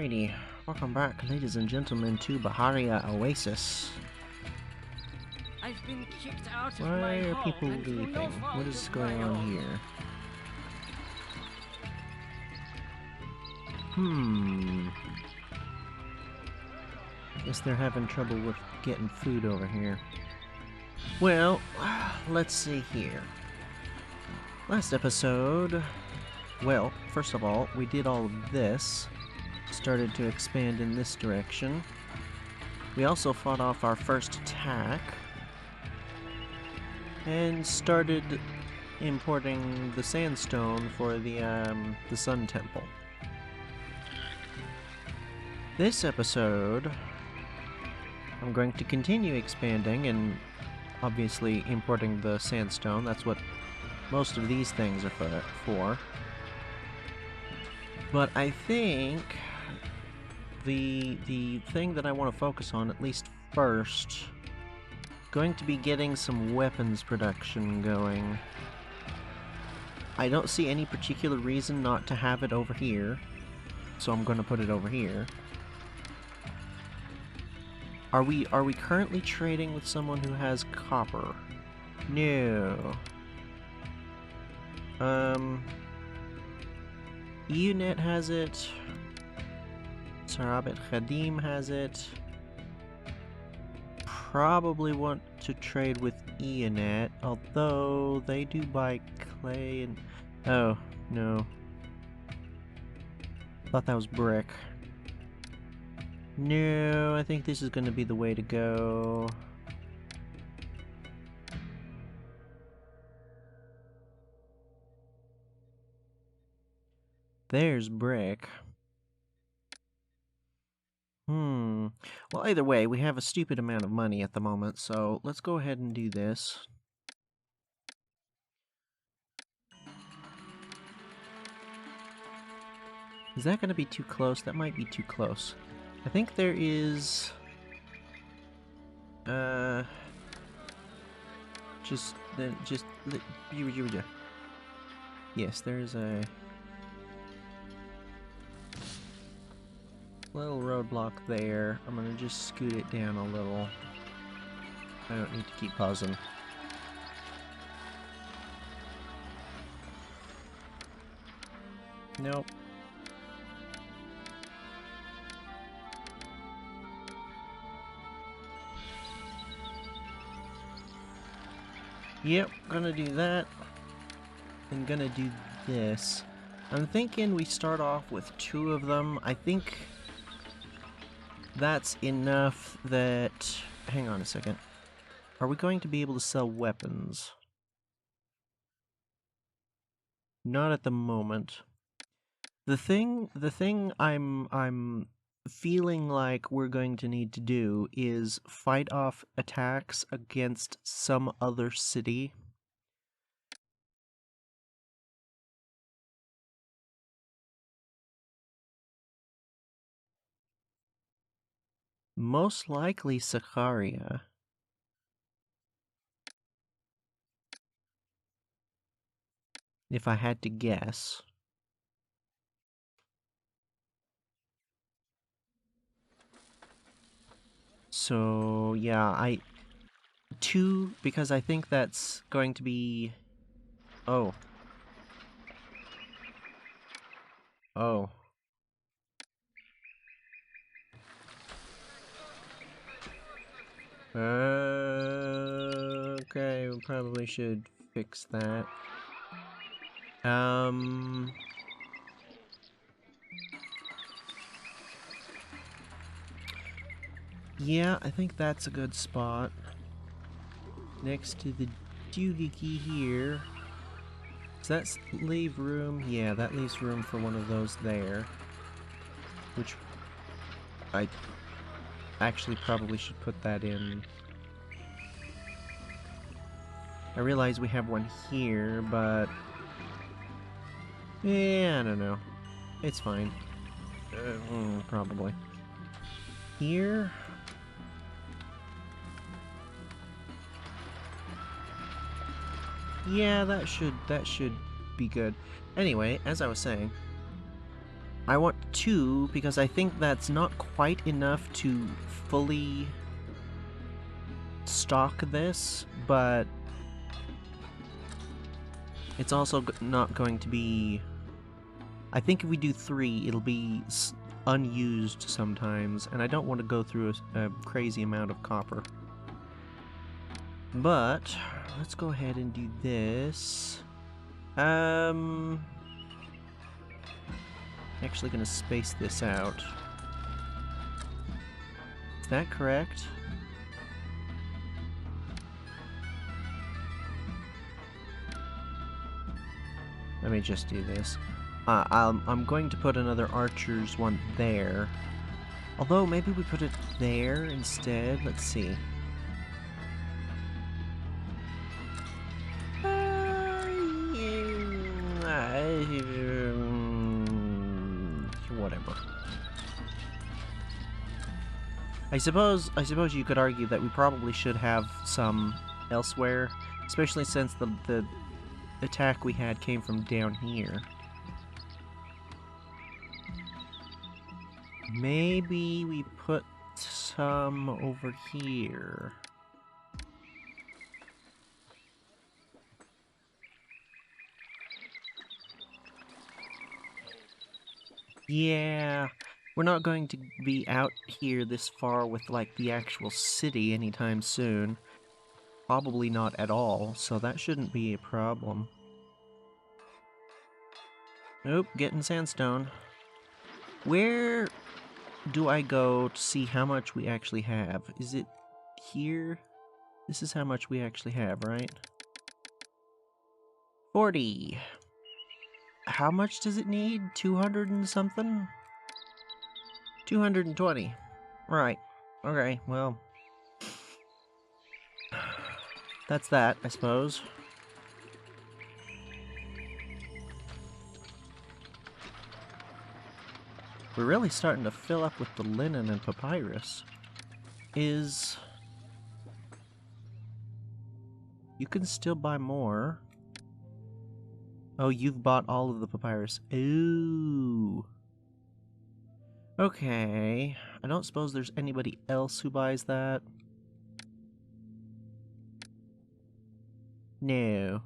Alrighty, welcome back, ladies and gentlemen, to Baharia Oasis. I've been kicked out of Why my are home people and through leaving? no fault What is of going my on own. here? Guess they're having trouble with getting food over here. Well, let's see here. Last episode... Well, first of all, we did all of this. Started to expand in this direction. We also fought off our first attack. And started importing the sandstone for the Sun Temple. This episode, I'm going to continue expanding and obviously importing the sandstone. That's what most of these things are for. But I think the thing that I want to focus on, at least first, going to be getting some weapons production going. I don't see any particular reason not to have it over here, so I'm going to put it over here. Are we currently trading with someone who has copper? No. E102 has it. Sarabet Khadim has it. Probably want to trade with E102, although they do buy clay and... Oh, no. Thought that was brick. No, I think this is going to be the way to go. There's brick. Well, either way, we have a stupid amount of money at the moment, so let's go ahead and do this. Is that going to be too close? That might be too close. I think there is... Yes, there's a... little roadblock there. I'm gonna just scoot it down a little. I don't need to keep pausing. Nope. Yep, gonna do that. And gonna do this. I'm thinking we start off with 2 of them. I think that's enough that... Hang on a second. Are we going to be able to sell weapons? Not at the moment. The thing I'm feeling like we're going to need to do is fight off attacks against some other city. Most likely Sakaria. If I had to guess. So, yeah, 2, because I think that's going to be... Oh. Oh. Okay, we probably should fix that. Yeah, I think that's a good spot. Next to the doohickey here. Does that leave room? Yeah, that leaves room for one of those there. Which I actually probably should put that in. I realize we have one here, but... yeah, I don't know. It's fine. Probably. Here... yeah, that should be good. Anyway, as I was saying, I want 2 because I think that's not quite enough to fully stock this, but it's also not going to be... I think if we do 3, it'll be unused sometimes, and I don't want to go through a crazy amount of copper. But let's go ahead and do this. Actually gonna space this out. Is that correct? Let me just do this. I'm going to put another archer's one there. Although, maybe we put it there instead. Let's see. Whatever. I suppose you could argue that we probably should have some elsewhere, especially since the attack we had came from down here. Maybe we put some over here. Yeah, we're not going to be out here this far with, like, the actual city anytime soon. Probably not at all, so that shouldn't be a problem. Nope, getting sandstone. Where do I go to see how much we actually have? Is it here? This is how much we actually have, right? 40. How much does it need? 200 and something? 220. Right. Okay, well. That's that, I suppose. We're really starting to fill up with the linen and papyrus. You can still buy more. Oh, you've bought all of the papyrus. Ooh. Okay. I don't suppose there's anybody else who buys that. No.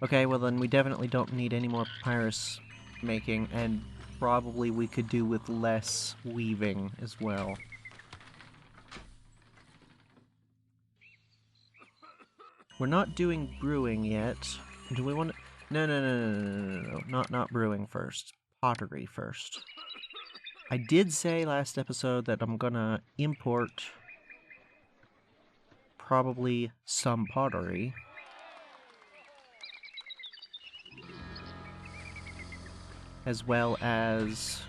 Okay, well then we definitely don't need any more papyrus making, and probably we could do with less weaving as well. We're not doing brewing yet. Do we want to... No. Not brewing first. Pottery first. I did say last episode that I'm gonna import probably some pottery. As well as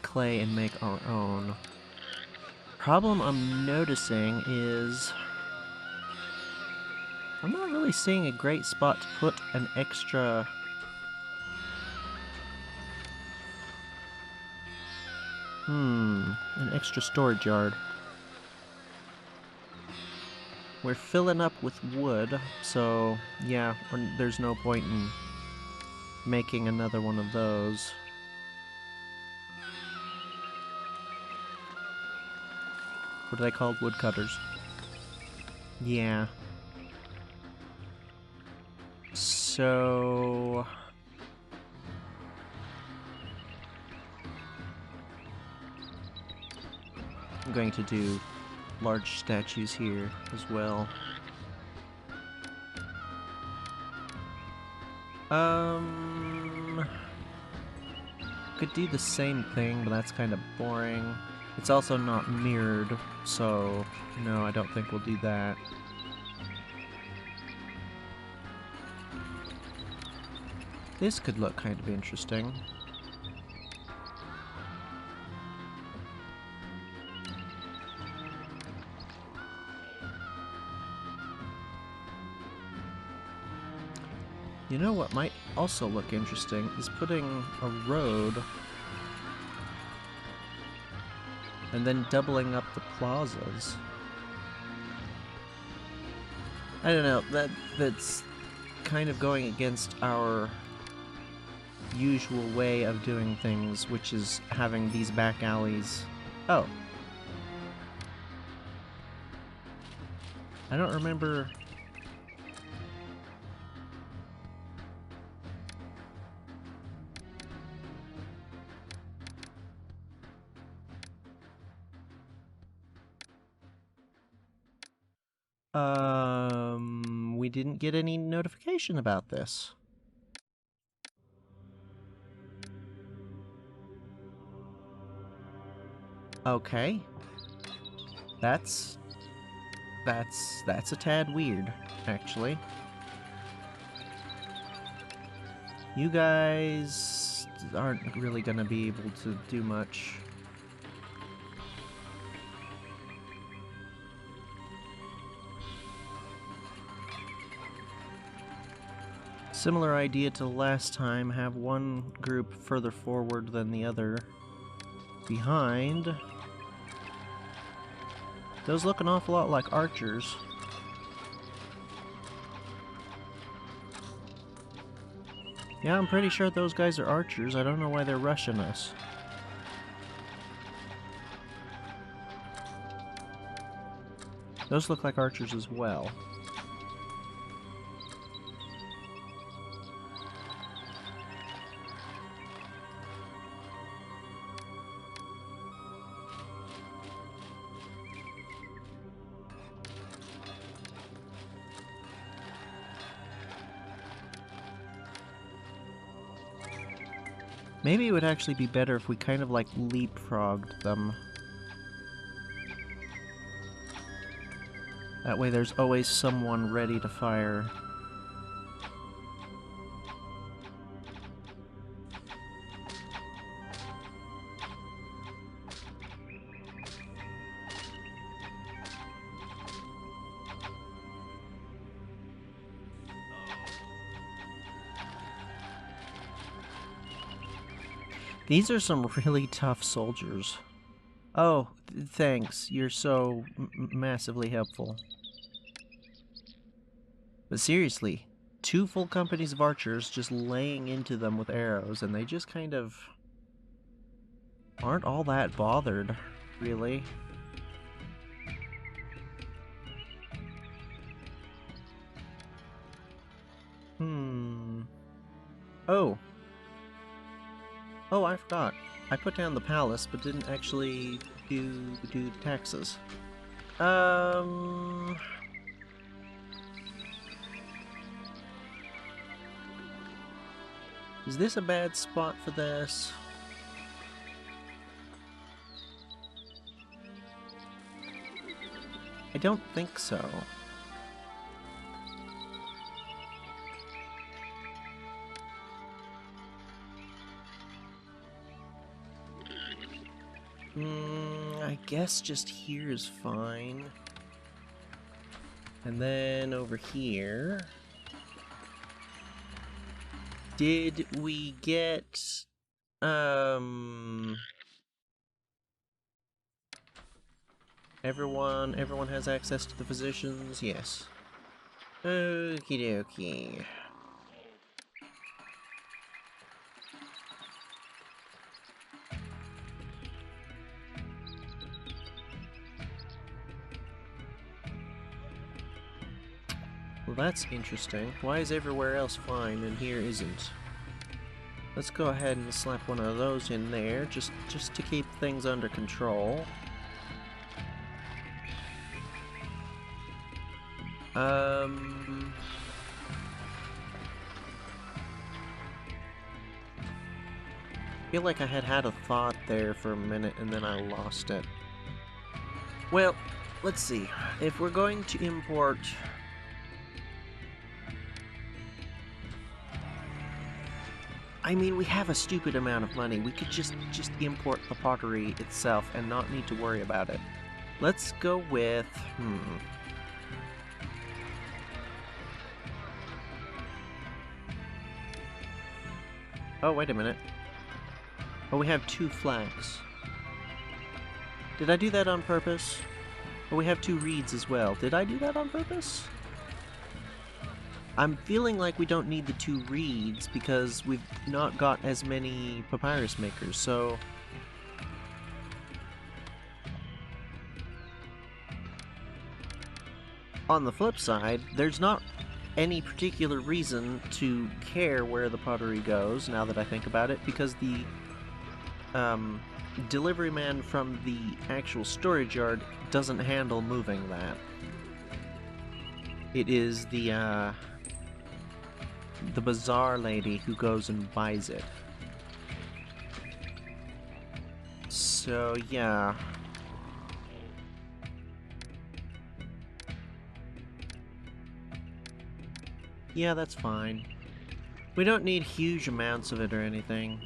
clay and make our own. Problem I'm noticing is I'm not really seeing a great spot to put an extra storage yard. We're filling up with wood, so yeah, there's no point in making another one of those. What are they called? Woodcutters. Yeah. So... I'm going to do large statues here as well. Could do the same thing, but that's kind of boring. It's also not mirrored, so no, I don't think we'll do that. This could look kind of interesting. You know what might also look interesting is putting a road and then doubling up the plazas. I don't know, that's kind of going against our usual way of doing things, which is having these back alleys. Oh. I don't remember... we didn't get any notification about this. Okay. That's a tad weird, actually. You guys aren't really gonna be able to do much. Similar idea to last time, have one group further forward than the other. Behind. Those look an awful lot like archers. Yeah, I'm pretty sure those guys are archers. I don't know why they're rushing us. Those look like archers as well. Maybe it would actually be better if we kind of like leapfrogged them. That way there's always someone ready to fire. These are some really tough soldiers. Oh, thanks. You're so massively helpful. But seriously, 2 full companies of archers just laying into them with arrows, and they just kind of aren't all that bothered, really. Oh. Oh, I forgot. I put down the palace, but didn't actually do taxes. Is this a bad spot for this? I don't think so. I guess just here is fine. And then over here... Did we get... Everyone has access to the physicians? Yes. Okie dokie. Well, that's interesting. Why is everywhere else fine and here isn't? Let's go ahead and slap one of those in there, just to keep things under control. I feel like I had a thought there for a minute and then I lost it. Well, let's see. If we're going to import... I mean, we have a stupid amount of money. We could just import the pottery itself and not need to worry about it. Let's go with... Oh, wait a minute. Oh, we have 2 flags. Did I do that on purpose? Oh, we have 2 reeds as well. Did I do that on purpose? I'm feeling like we don't need the 2 reeds because we've not got as many papyrus makers, so... On the flip side, there's not any particular reason to care where the pottery goes, now that I think about it, because the delivery man from the actual storage yard doesn't handle moving that. It is the bazaar lady who goes and buys it. So, yeah. Yeah, that's fine. We don't need huge amounts of it or anything.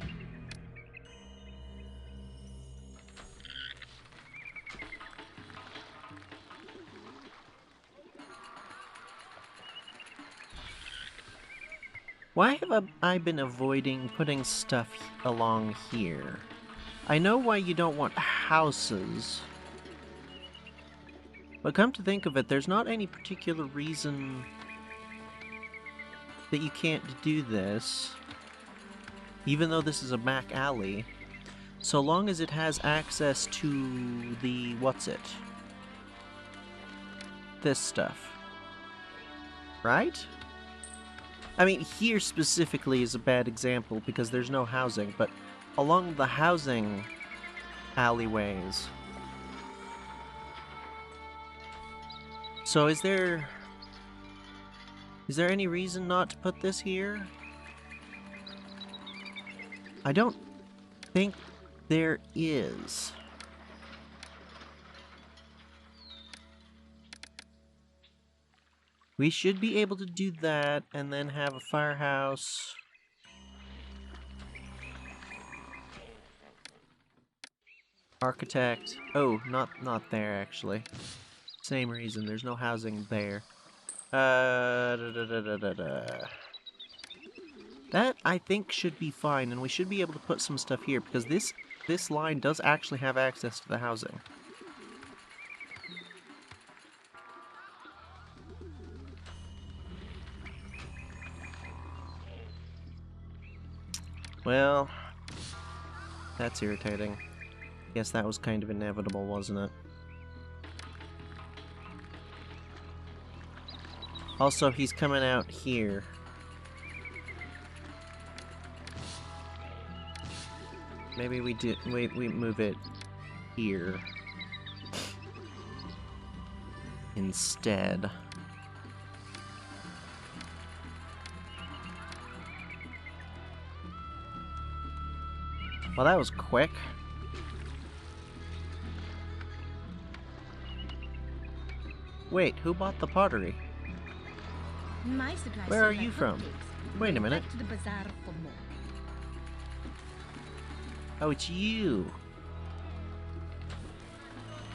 Why have I been avoiding putting stuff along here? I know why you don't want houses. But come to think of it, there's not any particular reason that you can't do this. Even though this is a back alley. So long as it has access to the... what's it? This stuff. Right? I mean, here specifically is a bad example because there's no housing, but along the housing alleyways. So is there any reason not to put this here? I don't think there is. We should be able to do that and then have a firehouse. Architect. Oh, not there actually. Same reason, there's no housing there. That, I think, should be fine, and we should be able to put some stuff here, because this line does actually have access to the housing. Well, that's irritating. Guess that was kind of inevitable, wasn't it? Also, he's coming out here. Maybe we move it here instead. Well, that was quick. Wait, who bought the pottery? My supplies. Where are you from? Wait a minute. Back to the bazaar for more. Oh, it's you.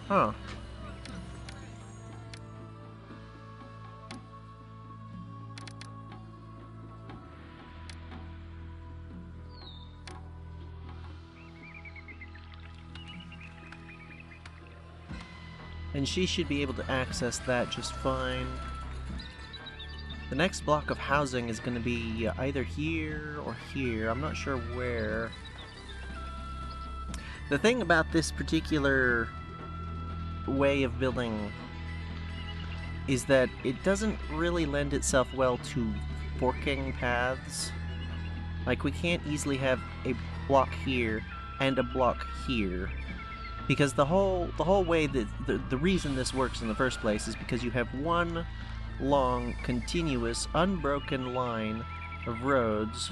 Huh. And she should be able to access that just fine. The next block of housing is going to be either here or here. I'm not sure where. The thing about this particular way of building is that it doesn't really lend itself well to forking paths. Like, we can't easily have a block here and a block here. Because the whole way that the reason this works in the first place is because you have one long, continuous, unbroken line of roads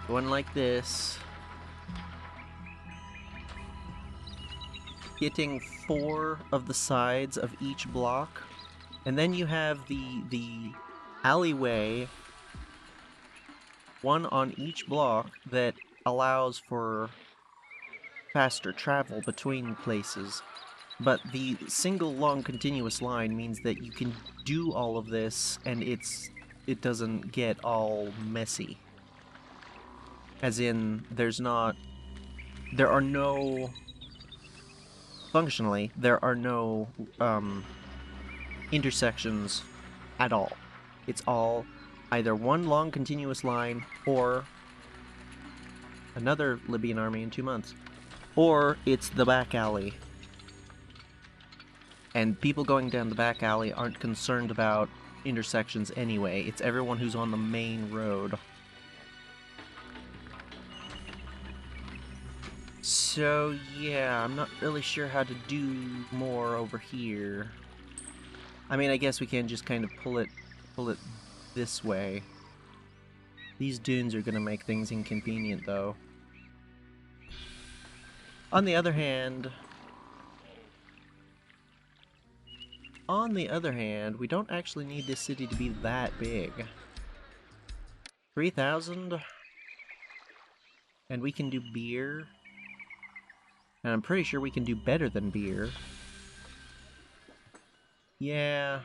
going like this, hitting 4 of the sides of each block, and then you have the alleyway, one on each block, that allows for faster travel between places. But the single long continuous line means that you can do all of this and it doesn't get all messy. As in, functionally, there are no intersections at all. It's all either one long continuous line or another Libyan army in 2 months. Or it's the back alley. And people going down the back alley aren't concerned about intersections anyway. It's everyone who's on the main road. So yeah, I'm not really sure how to do more over here. I mean, I guess we can just kind of pull it this way. These dunes are gonna make things inconvenient, though. On the other hand, we don't actually need this city to be that big. 3,000? And we can do beer? And I'm pretty sure we can do better than beer. Yeah.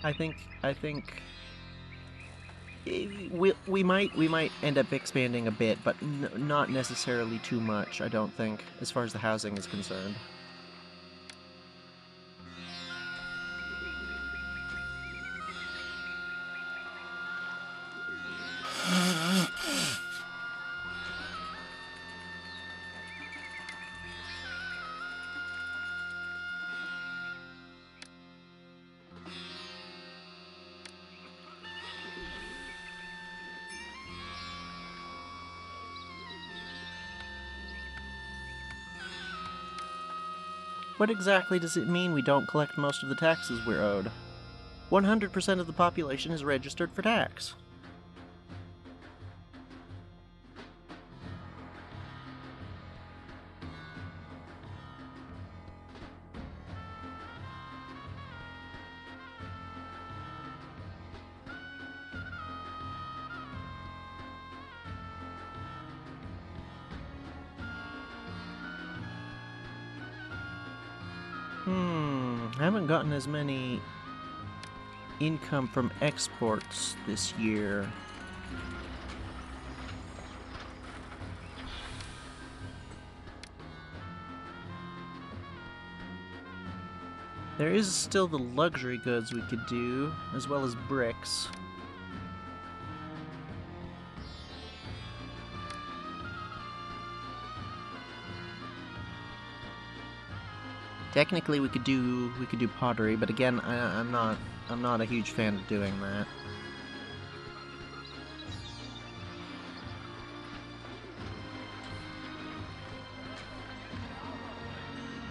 I think we might end up expanding a bit, but not necessarily too much, I don't think, as far as the housing is concerned. What exactly does it mean we don't collect most of the taxes we're owed? 100% of the population is registered for tax. Haven't gotten as many income from exports this year. There is still the luxury goods we could do, as well as bricks. Technically, we could do pottery, but again, I'm not a huge fan of doing that.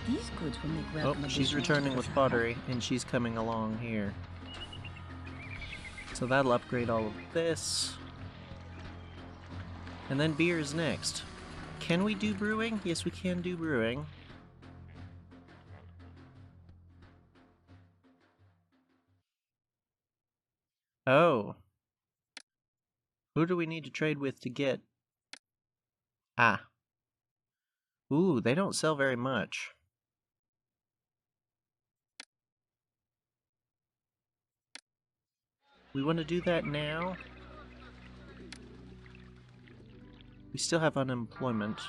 These goods will make welcome. Oh, she's returning with pottery, and she's coming along here. So that'll upgrade all of this. And then beer is next. Can we do brewing? Yes, we can do brewing. Oh. Who do we need to trade with to get... Ah. Ooh, they don't sell very much. We want to do that now? We still have unemployment.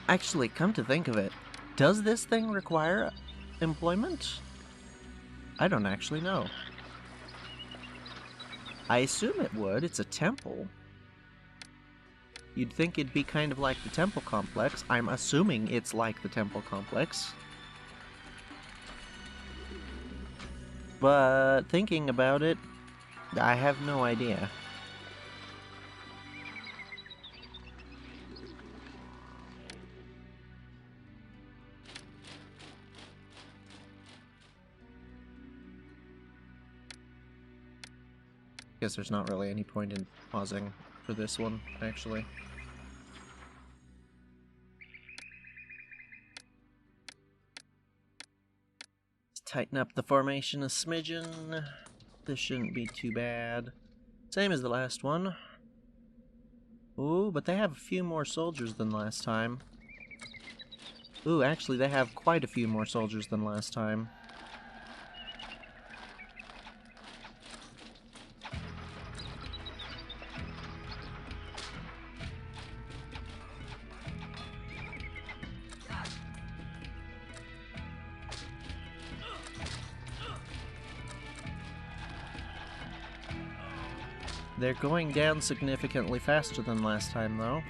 Actually, come to think of it, does this thing require employment? I don't actually know. I assume it would. It's a temple. You'd think it'd be kind of like the temple complex. I'm assuming it's like the temple complex. But thinking about it, I have no idea. Guess there's not really any point in pausing for this one, actually. Let's tighten up the formation a smidgen. This shouldn't be too bad. Same as the last one. Ooh, but they have a few more soldiers than last time. Ooh, actually they have quite a few more soldiers than last time. They're going down significantly faster than last time, though.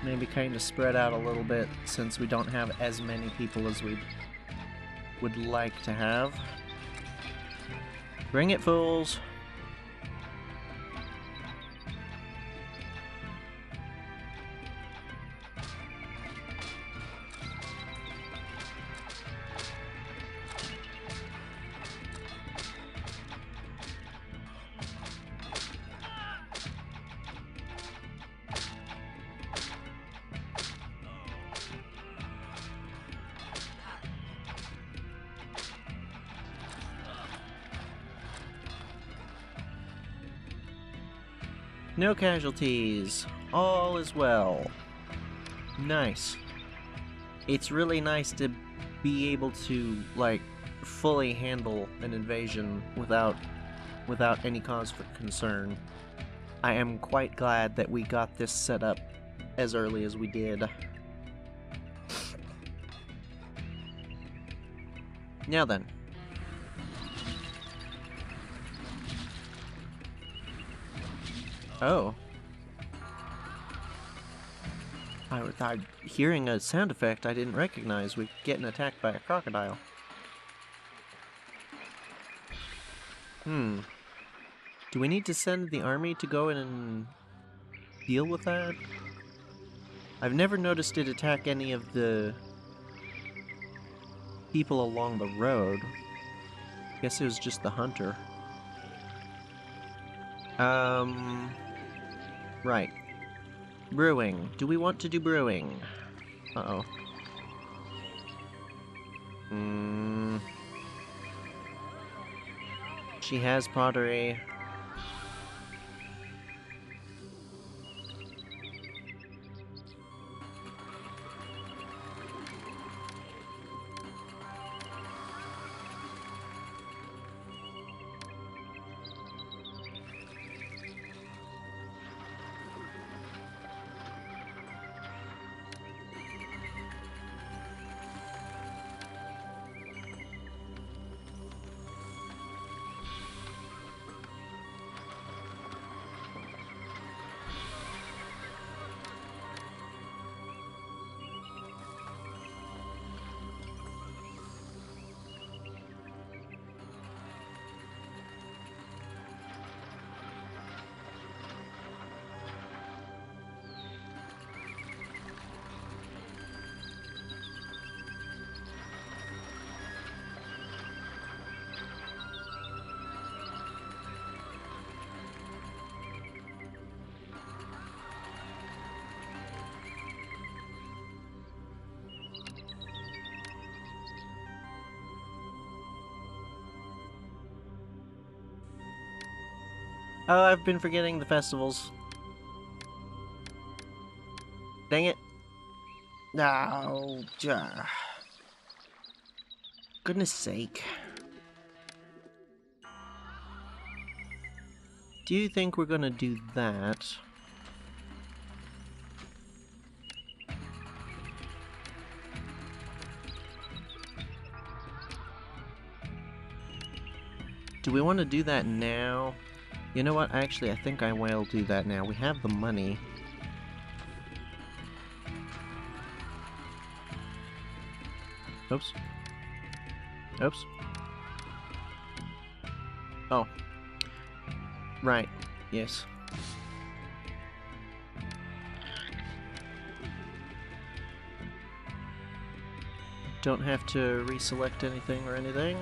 Maybe kind of spread out a little bit since we don't have as many people as we would like to have. Bring it, fools! No casualties. All is well. Nice. It's really nice to be able to, like, fully handle an invasion without any cause for concern. I am quite glad that we got this set up as early as we did. Now then. Oh. I thought hearing a sound effect I didn't recognize. We're getting attacked by a crocodile. Do we need to send the army to go in and deal with that? I've never noticed it attack any of the people along the road. Guess it was just the hunter. Right. Brewing. Do we want to do brewing? Uh-oh. She has pottery. Oh, I've been forgetting the festivals. Dang it. No. Goodness sake. Do you think we're gonna do that? Do we want to do that now? You know what? Actually, I think I will do that now. We have the money. Oops. Oops. Oh. Right. Yes. Don't have to reselect anything or anything.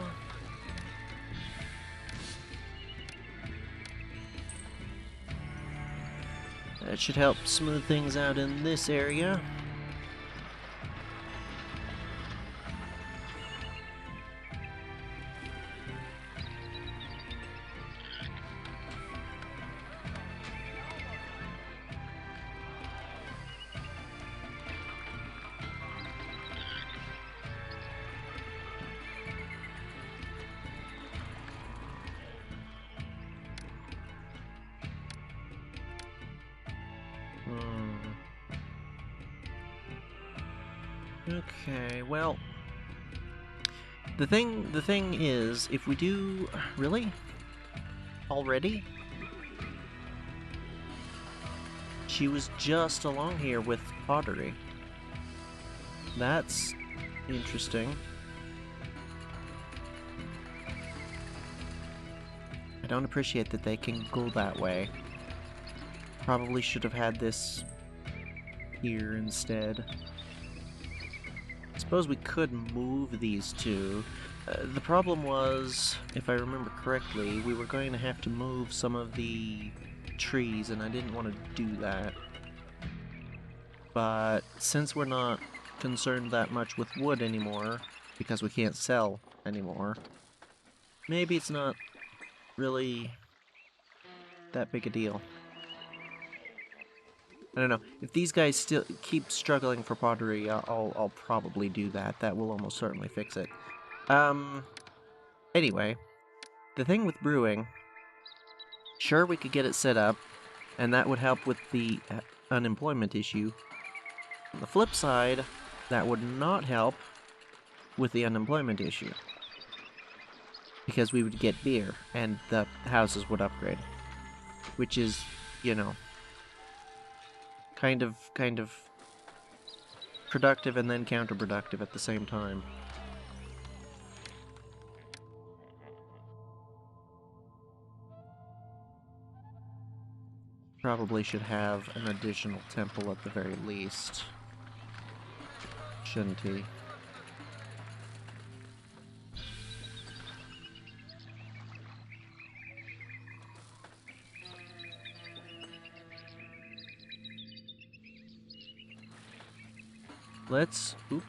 That should help smooth things out in this area. Okay, well, the thing is, if we do... Really? Already? She was just along here with Pottery. That's interesting. I don't appreciate that they can go that way. Probably should have had this here instead. I suppose we could move these two. The problem was, if I remember correctly, we were going to have to move some of the trees, and I didn't want to do that. But since we're not concerned that much with wood anymore, because we can't sell anymore, maybe it's not really that big a deal. I don't know. If these guys still keep struggling for pottery, I'll probably do that. That will almost certainly fix it. Anyway, the thing with brewing, sure we could get it set up, and that would help with the unemployment issue. On the flip side, that would not help with the unemployment issue. Because we would get beer, and the houses would upgrade. Which is, you know, kind of productive and then counterproductive at the same time. Probably should have an additional temple at the very least. Shouldn't he? Let's... Oop.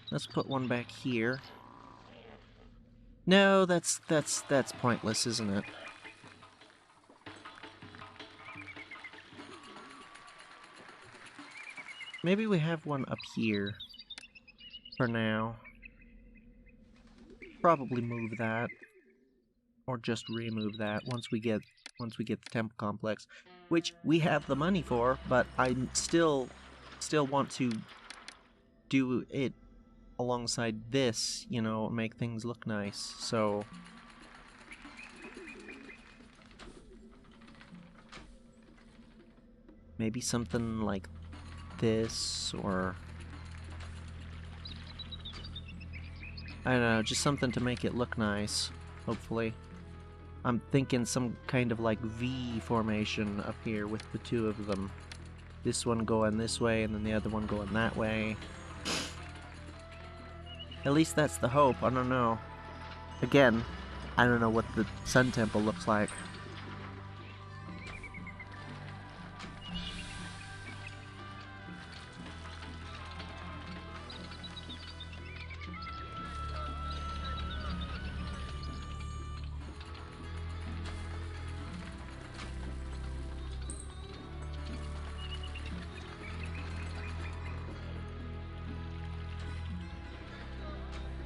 Let's put one back here. No, that's pointless, isn't it? Maybe we have one up here for now. Probably move that, or just remove that once we get the temple complex, which we have the money for. But I still want to do it alongside this, you know, make things look nice. So maybe something like this, or I don't know, just something to make it look nice, hopefully. I'm thinking some kind of like V formation up here with the two of them. This one going this way and then the other one going that way. At least that's the hope, I don't know. Again, I don't know what the Sun Temple looks like.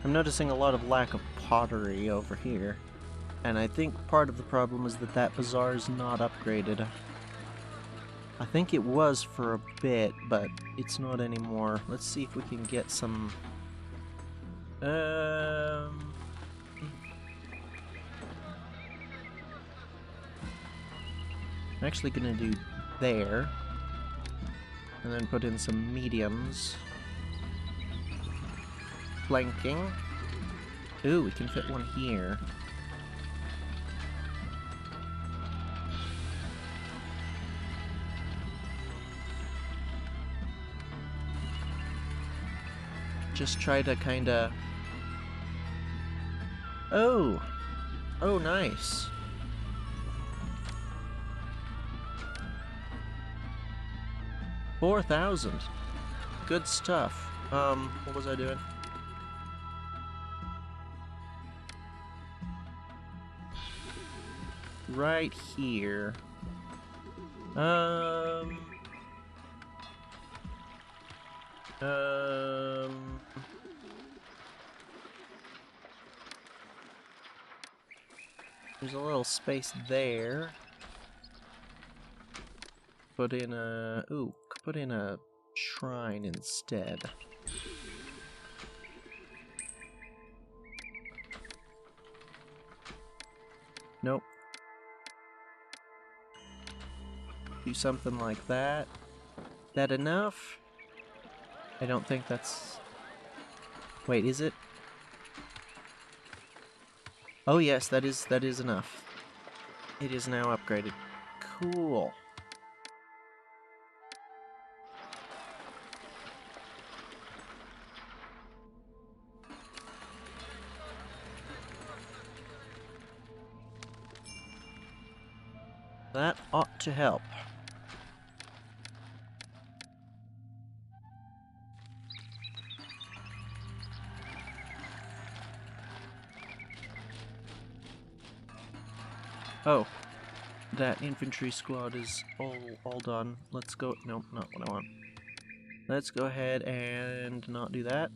I'm noticing a lot of lack of pottery over here, and I think part of the problem is that that bazaar is not upgraded. I think it was for a bit, but it's not anymore. Let's see if we can get some... I'm actually gonna do there, and then put in some mediums. Flanking. Ooh, we can fit one here. Just try to kinda... Oh! Oh, nice. $4,000. Good stuff. What was I doing? Right here. There's a little space there. Put in a... Ooh, put in a shrine instead. Nope. Do something like that. That enough? I don't think that's... Wait, is it? Oh yes, that is enough. It is now upgraded. Cool. That ought to help. Oh, that infantry squad is all done. Let's go. Nope, not what I want. Let's go ahead and not do that.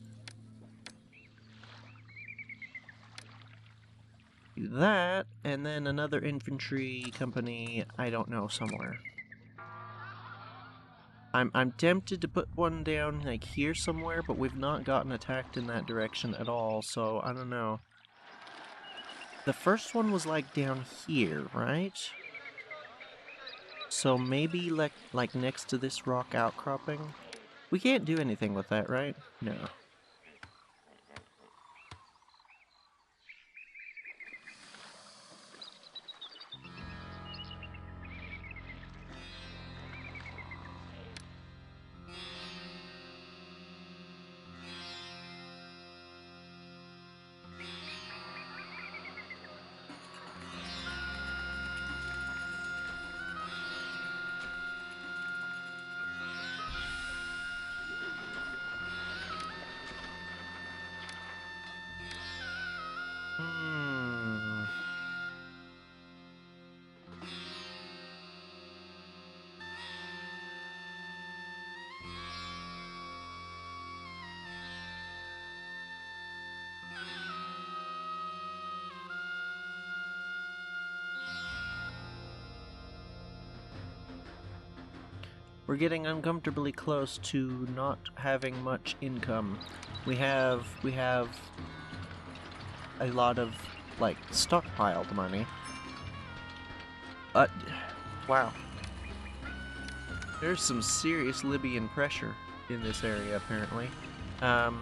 Do that, and then another infantry company, I don't know, somewhere. I'm tempted to put one down like here somewhere, but we've not gotten attacked in that direction at all, so I don't know. The first one was like down here, right? So maybe like next to this rock outcropping? We can't do anything with that, right? No. Hmm. We're getting uncomfortably close to not having much income. We have a lot of like stockpiled money. Wow. There's some serious Libyan pressure in this area apparently. But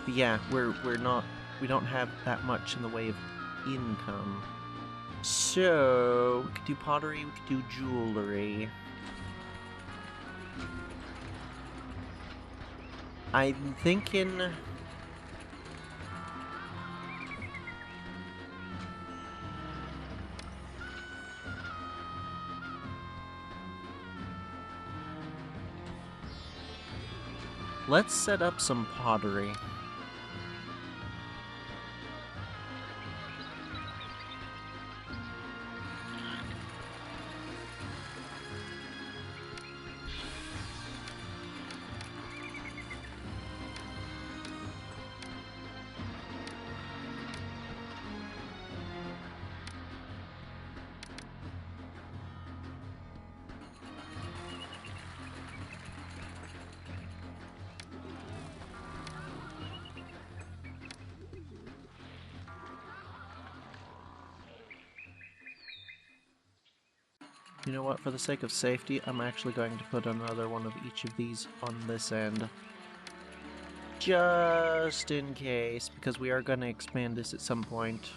yeah, we don't have that much in the way of income. So we could do pottery, we could do jewelry. I'm thinking... Let's set up some pottery. You know what, for the sake of safety, I'm actually going to put another one of each of these on this end. Just in case, because we are going to expand this at some point.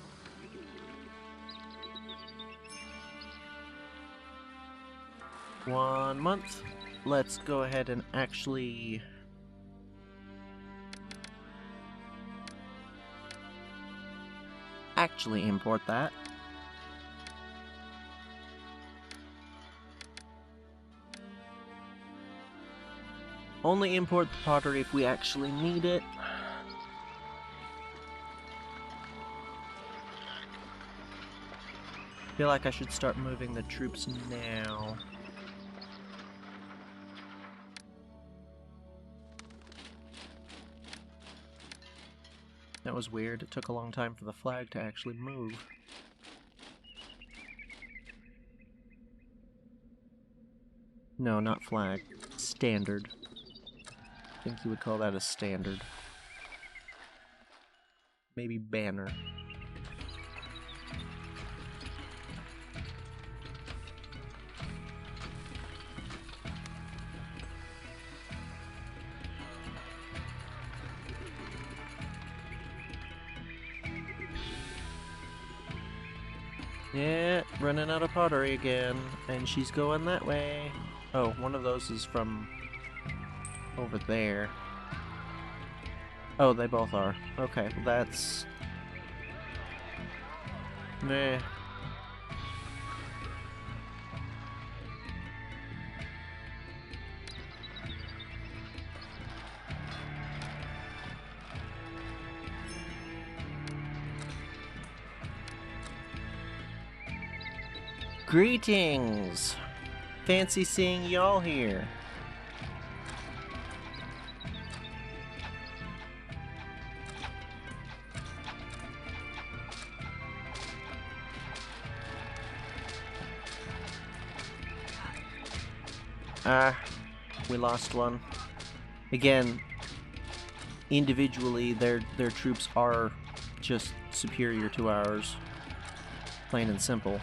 One month. Let's go ahead and actually... import that. Only import the pottery if we actually need it. Feel like I should start moving the troops now. That was weird. It took a long time for the flag to actually move. No, not flag. Standard. I think you would call that a standard. Maybe banner. Yeah, running out of pottery again, and she's going that way. Oh, one of those is from over there. Oh, they both are. Okay, well that's... Meh. Greetings! Fancy seeing y'all here. We lost one. Again, individually, their troops are just superior to ours. Plain and simple.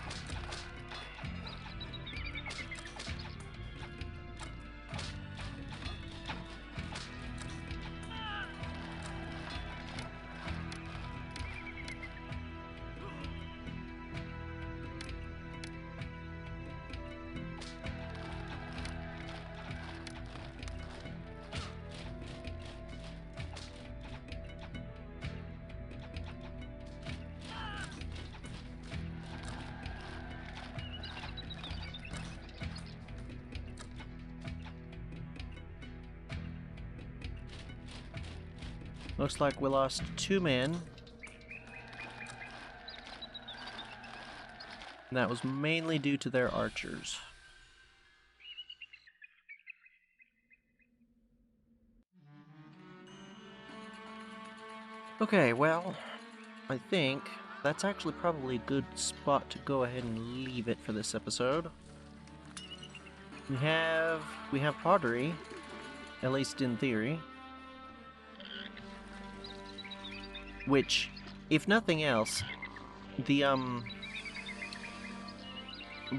Looks like we lost 2 men. And that was mainly due to their archers. Okay, well, I think that's actually probably a good spot to go ahead and leave it for this episode. We have pottery, at least in theory. Which, if nothing else, the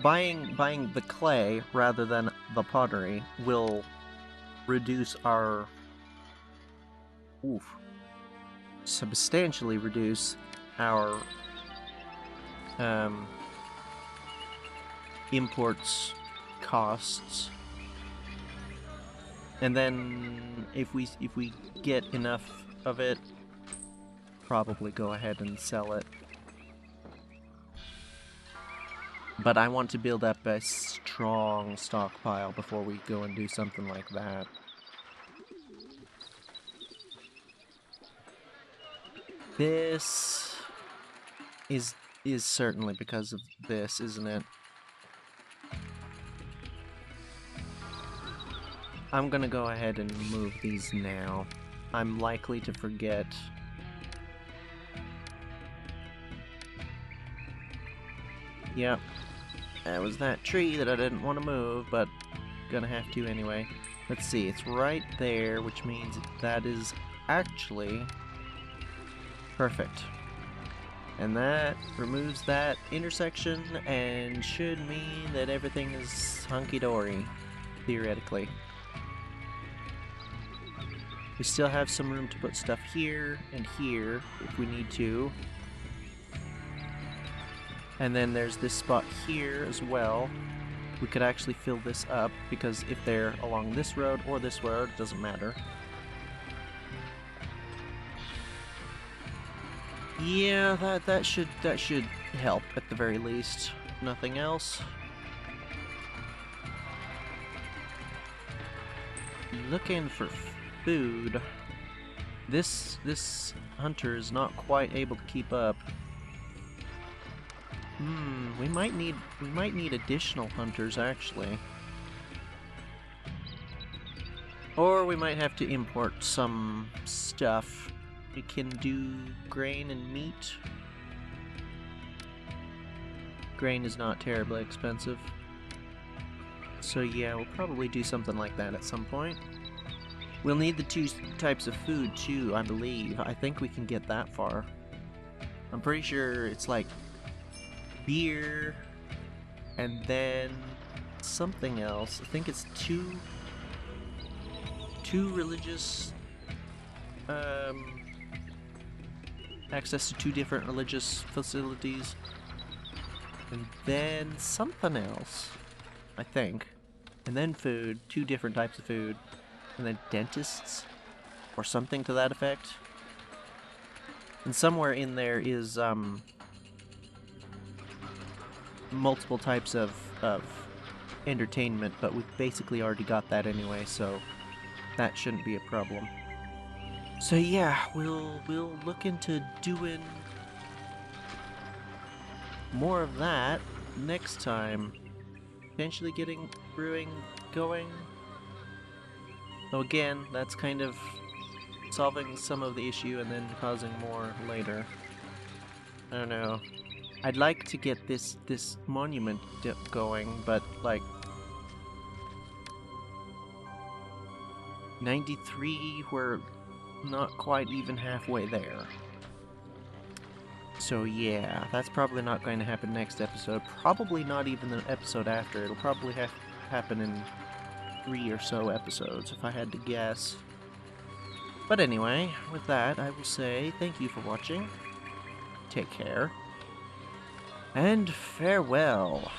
buying the clay rather than the pottery will reduce our substantially reduce our imports costs. And then if we get enough of it, probably go ahead and sell it. But I want to build up a strong stockpile before we go and do something like that. This is certainly because of this, isn't it? I'm gonna go ahead and move these now. I'm likely to forget. Yep, that was that tree that I didn't want to move, but gonna have to anyway. Let's see, it's right there, which means that is actually perfect. And that removes that intersection and should mean that everything is hunky-dory, theoretically. We still have some room to put stuff here and here if we need to. And then there's this spot here as well. We could actually fill this up because if they're along this road or this road, it doesn't matter. Yeah, that should help at the very least. Nothing else. Looking for food. This hunter is not quite able to keep up. We might need additional hunters actually. Or we might have to import some stuff. We can do grain and meat. Grain is not terribly expensive. So yeah, we'll probably do something like that at some point. We'll need the 2 types of food too, I believe. I think we can get that far. I'm pretty sure it's like beer and then something else. I think it's two religious access to 2 different religious facilities, and then something else, I think, and then food, 2 different types of food, and then dentists or something to that effect. And somewhere in there is multiple types of entertainment, but we've basically already got that anyway, so that shouldn't be a problem. So yeah, we'll look into doing more of that next time. Potentially getting brewing going. So again, that's kind of solving some of the issue and then causing more later. I don't know. I'd like to get this monument going, but like 93, we're not quite even halfway there. So yeah, that's probably not going to happen next episode. Probably not even the episode after. It'll probably happen in 3 or so episodes, if I had to guess. But anyway, with that, I will say thank you for watching. Take care. And farewell.